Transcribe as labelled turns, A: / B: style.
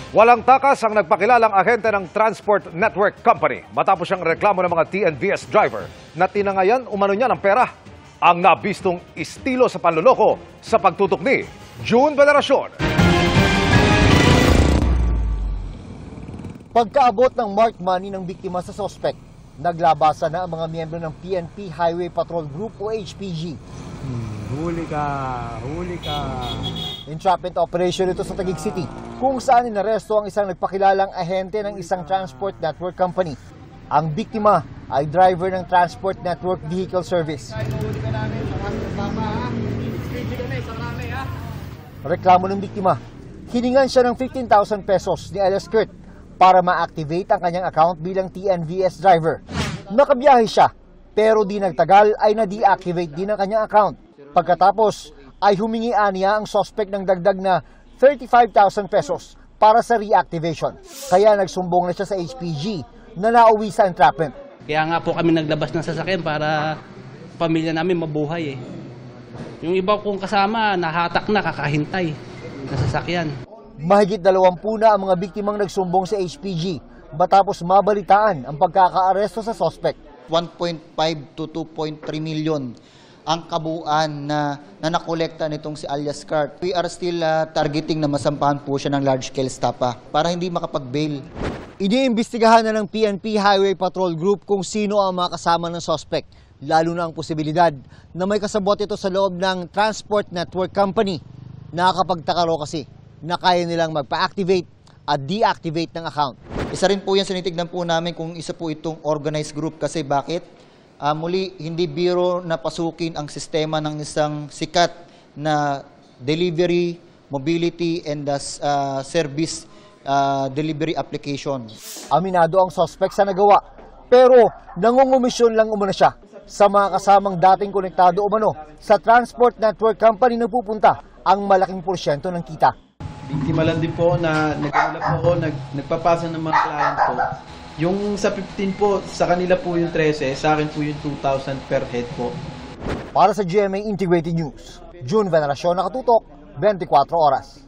A: Walang takas ang nagpakilalang ahente ng Transport Network Company matapos siyang reklamo ng mga TNVS driver na tinangayan umano niya ng pera. Ang nabistong estilo sa panloloko sa pagtutok ni June Veneracion.
B: Pagkaabot ng marked money ng biktima sa suspect, naglabasan na ang mga miyembro ng PNP Highway Patrol Group o HPG.
C: Huli ka, huli ka.
B: Entrapment operation ito sa Taguig City, kung saan inaresto ang isang nagpakilalang ahente ng isang transport network company. Ang biktima ay driver ng Transport Network Vehicle Service. Reklamo ng biktima, hiningan siya ng 15,000 pesos ni Alias Kurt para ma-activate ang kanyang account bilang TNVS driver. Nakabiyahe siya, pero di nagtagal ay na-deactivate din ang kanyang account. Pagkatapos ay humingi niya ang suspect ng dagdag na 35,000 pesos para sa reactivation. Kaya nagsumbong na siya sa HPG na nauwi sa entrapment.
D: Kaya nga po kami naglabas ng sasakyan para pamilya namin mabuhay eh. Yung iba kong kasama nahatak na kakahintay na sasakyan.
B: Mahigit 20 na ang mga biktimang nagsumbong sa HPG matapos mabalitaan ang pagkakaaresto sa suspect.
E: 1.5 to 2.3 million ang kabuuan na nakolekta nitong si Alias Kurt. We are still targeting na masampahan po siya ng large-scale estafa para hindi makapag-bail.
B: Iniimbestigahan na ng PNP Highway Patrol Group kung sino ang mga kasama ng suspect, lalo na ang posibilidad na may kasabot ito sa loob ng Transport Network Company. Nakakapagtaka kasi na kaya nilang magpa-activate at deactivate ng account.
E: Isa rin po yan sinitignan po namin kung isa po itong organized group kasi bakit? Muli, hindi biro na pasukin ang sistema ng isang sikat na delivery, mobility, and service delivery application.
B: Aminado ang suspect sa nagawa, pero nangungumisyon lang umano siya sa mga kasamang dating konektado umano sa Transport Network Company na pupunta ang malaking porsyento ng kita.
F: Biktima lang din po na nagkanila po ako, nagpapasa ng mga client po. Yung sa 15 po, sa kanila po yung 13, sa akin po yung 2,000 per head po.
B: Para sa GMA Integrated News, June Veneracion, nakatutok, 24 oras.